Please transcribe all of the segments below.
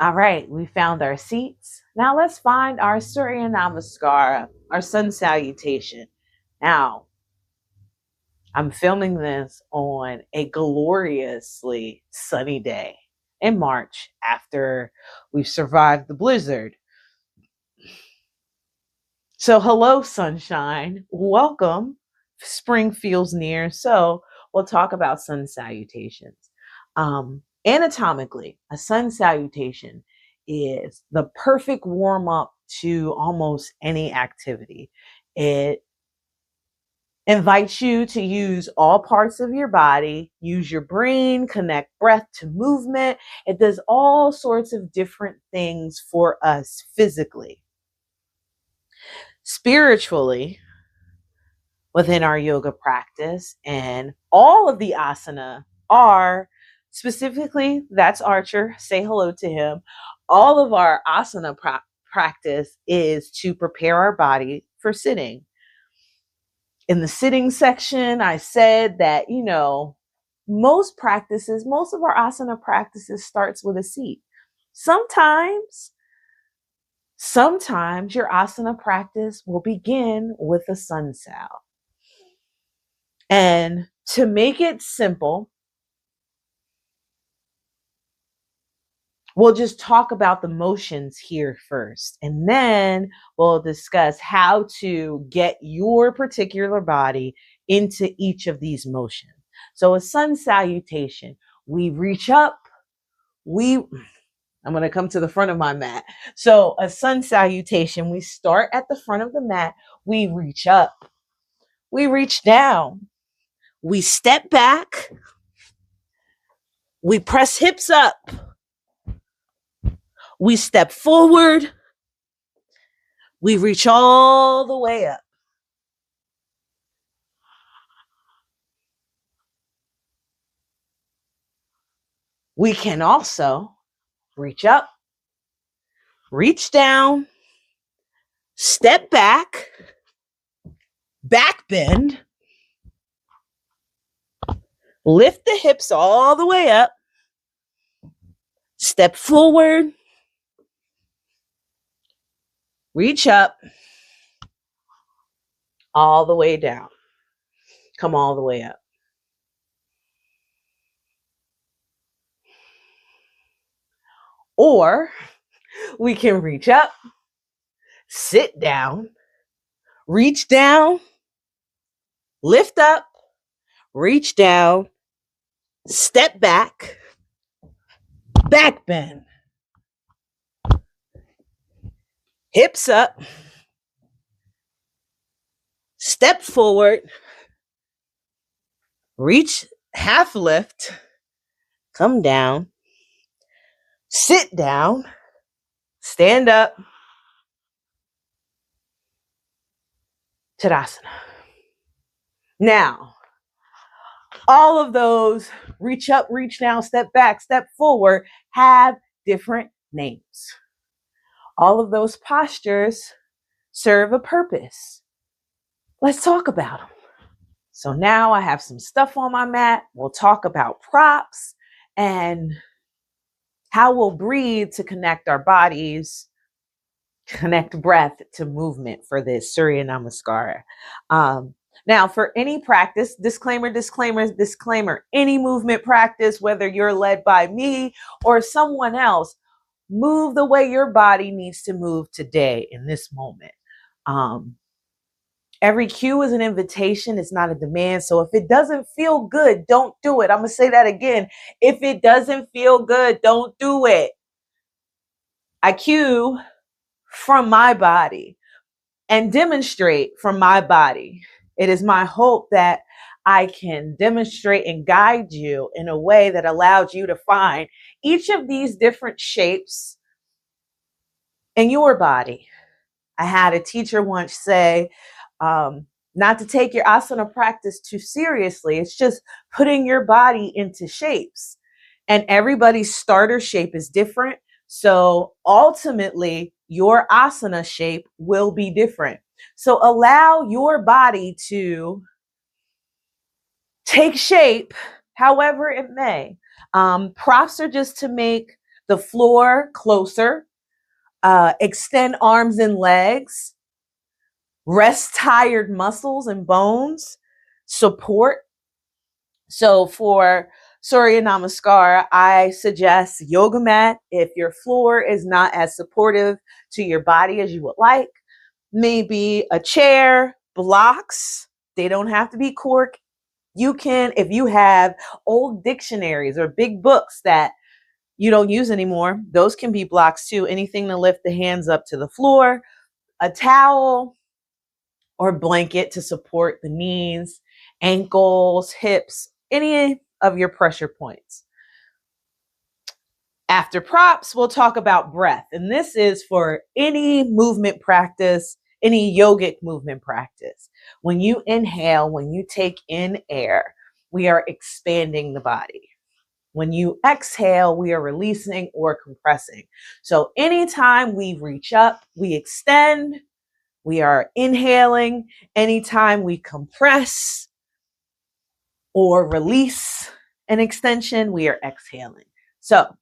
All right, we found our seats. Now let's find our Surya Namaskar, our sun salutation. Now, I'm filming this on a gloriously sunny day in March after we've survived the blizzard. So, hello, sunshine. Welcome. Spring feels near, so we'll talk about sun salutations. Anatomically, a sun salutation is the perfect warm up to almost any activity. It invites you to use all parts of your body, use your brain, connect breath to movement. It does all sorts of different things for us physically. Spiritually, within our yoga practice, and all of the asana are specifically, that's Archer, say hello to him. All of our asana practice is to prepare our body for sitting. In the sitting section, I said that, most of our asana practices starts with a seat. Sometimes your asana practice will begin with a sun sal. And to make it simple, we'll just talk about the motions here first, and then we'll discuss how to get your particular body into each of these motions. So a sun salutation, we reach up, I'm going to come to the front of my mat. So a sun salutation, we start at the front of the mat, we reach up, we reach down, we step back, we press hips up, we step forward, we reach all the way up. We can also reach up, reach down, step back, back bend, lift the hips all the way up, step forward, reach up, all the way down. Come all the way up. Or we can reach up, sit down, reach down, lift up, reach down, step back, back bend, hips up, step forward, reach, half lift, come down, sit down, stand up, Tadasana. Now, all of those reach up, reach down, step back, step forward have different names. All of those postures serve a purpose. Let's talk about them. So now I have some stuff on my mat. We'll talk about props and how we'll breathe to connect our bodies, connect breath to movement for this Surya Namaskar. Now, for any practice, disclaimer, any movement practice, whether you're led by me or someone else, move the way your body needs to move today in this moment. Every cue is an invitation. It's not a demand. So if it doesn't feel good, don't do it. I'm going to say that again. If it doesn't feel good, don't do it. I cue from my body and demonstrate from my body. It is my hope that I can demonstrate and guide you in a way that allows you to find each of these different shapes in your body. I had a teacher once say, not to take your asana practice too seriously. It's just putting your body into shapes. And everybody's starter shape is different. So ultimately, your asana shape will be different. So allow your body to take shape however it may. Props are just to make the floor closer, extend arms and legs, rest tired muscles and bones, support. So for Surya Namaskar, I suggest yoga mat if your floor is not as supportive to your body as you would like. Maybe a chair, blocks. They don't have to be cork. You can, if you have old dictionaries or big books that you don't use anymore, those can be blocks too. Anything to lift the hands up to the floor, a towel or blanket to support the knees, ankles, hips, any of your pressure points. After props, we'll talk about breath. And this is for any movement practice, any yogic movement practice. When you inhale, when you take in air, we are expanding the body. When you exhale, we are releasing or compressing. So anytime we reach up, we extend, we are inhaling. Anytime we compress or release an extension, we are exhaling. So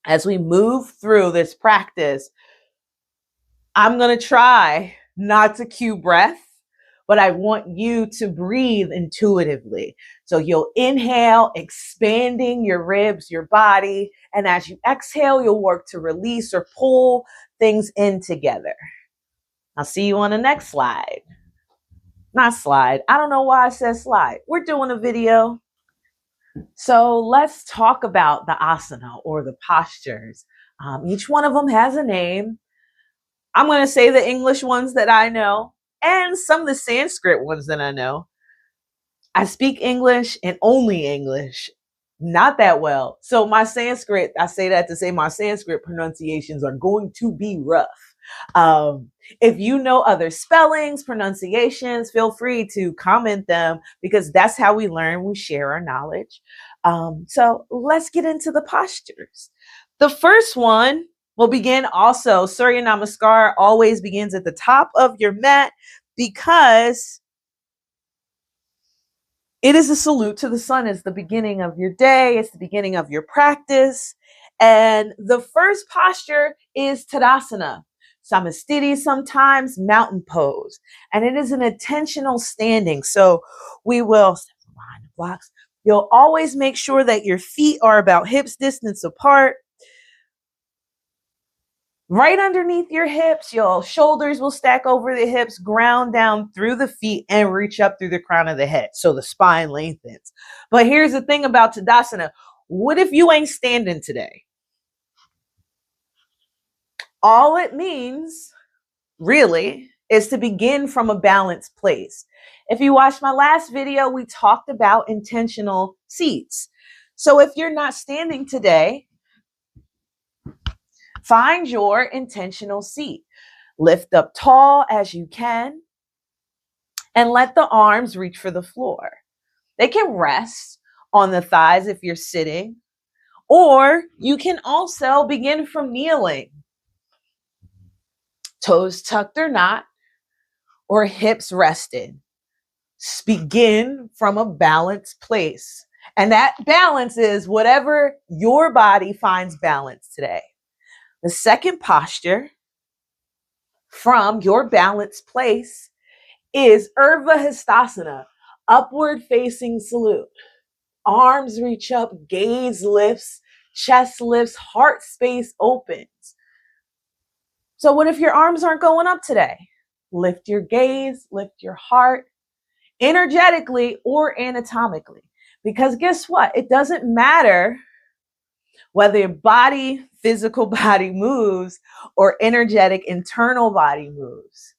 as we move through this practice, I'm going to try not to cue breath, but I want you to breathe intuitively. So you'll inhale, expanding your ribs, your body. And as you exhale, you'll work to release or pull things in together. I'll see you on the next slide. Not slide. I don't know why I said slide. We're doing a video. So let's talk about the asana or the postures. Each one of them has a name. I'm going to say the English ones that I know and some of the Sanskrit ones that I know. I speak English and only English, not that well. So my Sanskrit, I say that to say my Sanskrit pronunciations are going to be rough. If you know other spellings, pronunciations, feel free to comment them because that's how we learn. We share our knowledge. So let's get into the postures. The first one will begin also. Surya Namaskar always begins at the top of your mat because it is a salute to the sun. It's the beginning of your day. It's the beginning of your practice. And the first posture is Tadasana. Samastiti, sometimes mountain pose. And it is an intentional standing. So we will step behind the blocks. You'll always make sure that your feet are about hips distance apart. Right underneath your hips, your shoulders will stack over the hips, ground down through the feet, and reach up through the crown of the head. So the spine lengthens. But here's the thing about Tadasana. What if you ain't standing today? All it means, really, is to begin from a balanced place. If you watched my last video, we talked about intentional seats. So if you're not standing today, find your intentional seat. Lift up tall as you can and let the arms reach for the floor. They can rest on the thighs if you're sitting, or you can also begin from kneeling. Toes tucked or not, or hips rested. Begin from a balanced place. And that balance is whatever your body finds balance today. The second posture from your balanced place is Urdhva Hastasana, upward facing salute. Arms reach up, gaze lifts, chest lifts, heart space opens. So what if your arms aren't going up today? Lift your gaze, lift your heart, energetically or anatomically. Because guess what? It doesn't matter whether your body, physical body moves or energetic internal body moves.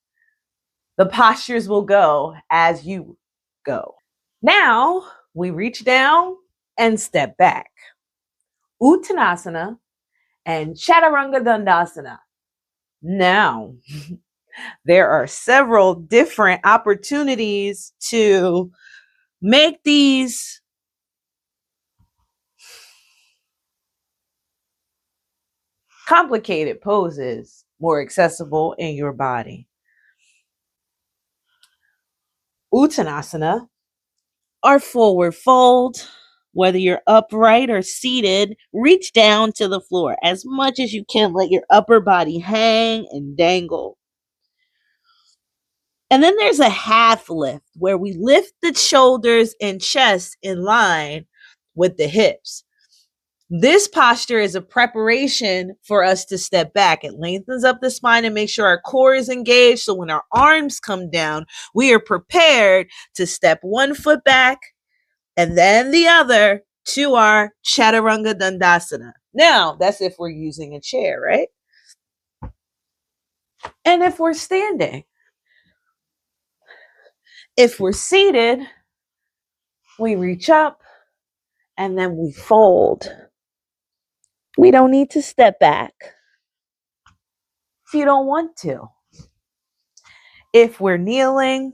The postures will go as you go. Now we reach down and step back. Uttanasana and Chaturanga Dandasana. Now, there are several different opportunities to make these complicated poses more accessible in your body. Uttanasana, our forward fold, Whether you're upright or seated, reach down to the floor as much as you can. Let your upper body hang and dangle. And then there's a half lift where we lift the shoulders and chest in line with the hips. This posture is a preparation for us to step back. It lengthens up the spine and makes sure our core is engaged. So when our arms come down, we are prepared to step one foot back and then the other to our Chaturanga Dandasana. Now, that's if we're using a chair, right? And if we're standing. If we're seated, we reach up and then we fold. We don't need to step back if you don't want to. If we're kneeling,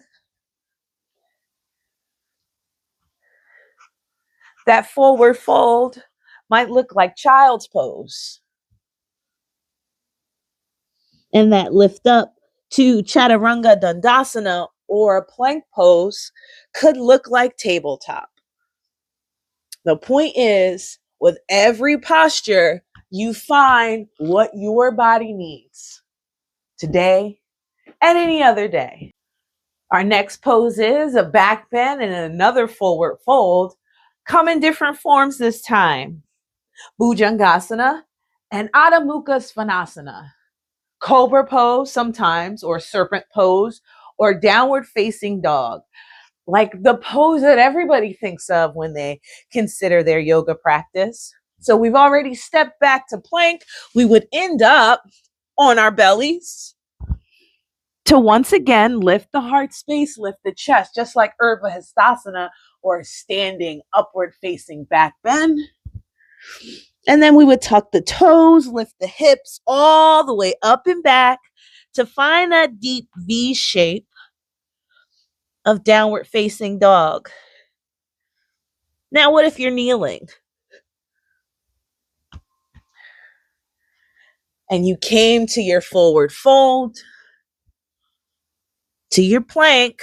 that forward fold might look like child's pose. And that lift up to Chaturanga Dandasana or a plank pose could look like tabletop. The point is, with every posture, you find what your body needs today and any other day. Our next pose is a back bend and another forward fold. Come in different forms this time. Bhujangasana and Adho Mukha Svanasana. Cobra pose sometimes, or serpent pose, or downward facing dog. Like the pose that everybody thinks of when they consider their yoga practice. So we've already stepped back to plank. We would end up on our bellies to once again lift the heart space, lift the chest, just like Urdhva Hastasana or standing upward facing back bend. And then we would tuck the toes, lift the hips all the way up and back to find that deep V shape of downward facing dog. Now, what if you're kneeling? And you came to your forward fold, to your plank.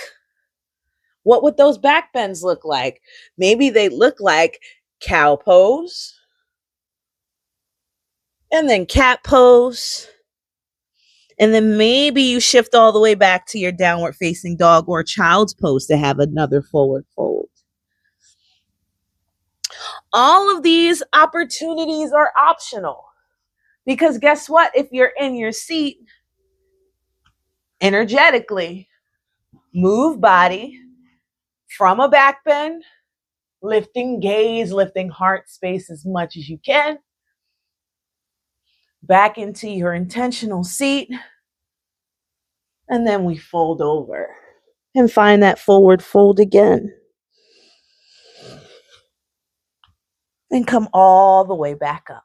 What would those back bends look like? Maybe they look like cow pose, and then cat pose, and then maybe you shift all the way back to your downward facing dog or child's pose to have another forward fold. All of these opportunities are optional because guess what? If you're in your seat, energetically, move body from a back bend, lifting gaze, lifting heart space as much as you can, back into your intentional seat, and then we fold over and find that forward fold again. And come all the way back up.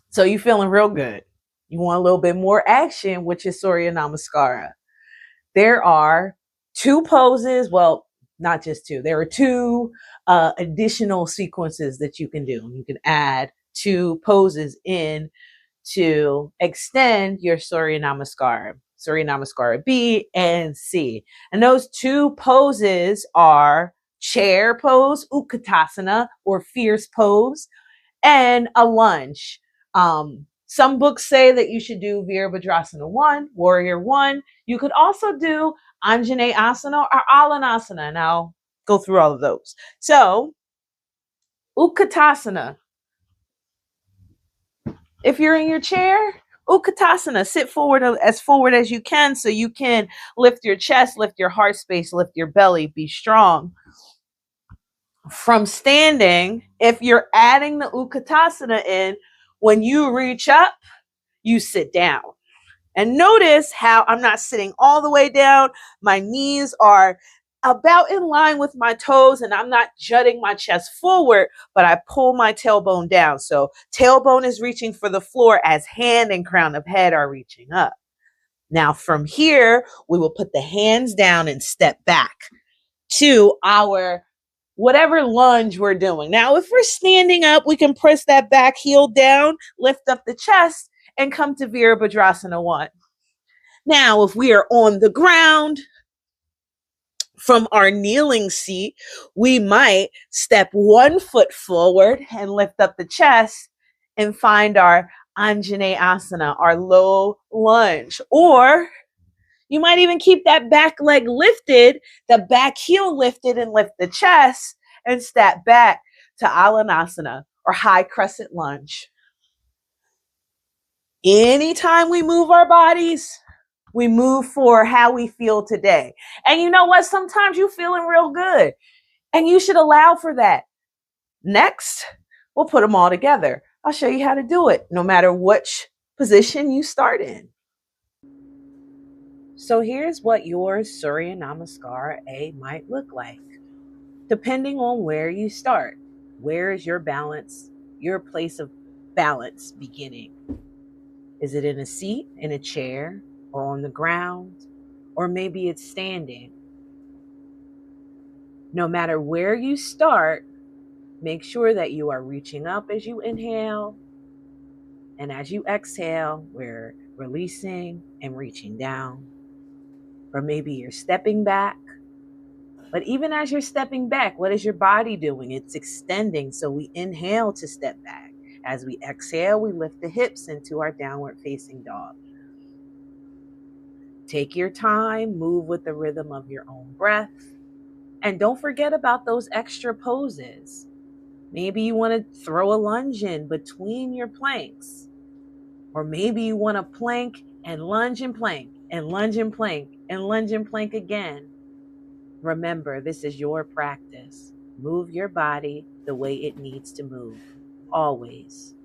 So you're feeling real good. You want a little bit more action, which is Surya Namaskar. There are two poses. Well, not just two. There are two additional sequences that you can do. You can add two poses in to extend your Surya Namaskar. Surya Namaskar B and C. And those two poses are chair pose, Utkatasana, or fierce pose, and a lunge. Some books say that you should do Virabhdrasana 1, Warrior 1. You could also do Anjaneyasana or Alanasana, and I'll go through all of those. So, Utkatasana. If you're in your chair, Utkatasana, sit forward as you can so you can lift your chest, lift your heart space, lift your belly, be strong. From standing, if you're adding the Utkatasana in, when you reach up, you sit down. And notice how I'm not sitting all the way down. My knees are about in line with my toes and I'm not jutting my chest forward, but I pull my tailbone down. So tailbone is reaching for the floor as hand and crown of head are reaching up. Now from here, we will put the hands down and step back to our whatever lunge we're doing. Now, if we're standing up, we can press that back heel down, lift up the chest, and come to Virabhdrasana 1. Now, if we are on the ground, From our kneeling seat, we might step one foot forward and lift up the chest and find our Anjaneyasana, our low lunge. Or you might even keep that back leg lifted, the back heel lifted, and lift the chest and step back to Alanasana or high crescent lunge. Anytime we move our bodies, we move for how we feel today. And you know what? Sometimes you're feeling real good, and you should allow for that. Next, we'll put them all together. I'll show you how to do it, no matter which position you start in. So here's what your Surya Namaskar A might look like, depending on where you start. Where is your balance, your place of balance beginning? Is it in a seat, in a chair, or on the ground? Or maybe it's standing. No matter where you start, make sure that you are reaching up as you inhale. And as you exhale, we're releasing and reaching down. Or maybe you're stepping back. But even as you're stepping back, what is your body doing? It's extending. So we inhale to step back. As we exhale, we lift the hips into our downward facing dog. Take your time, move with the rhythm of your own breath. And don't forget about those extra poses. Maybe you want to throw a lunge in between your planks. Or maybe you want to plank and lunge and plank and lunge and plank and lunge and plank again. Remember, this is your practice. Move your body the way it needs to move, always.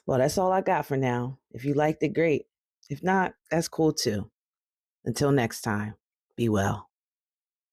Well, that's all I got for now. If you liked it, great. If not, that's cool too. Until next time, be well.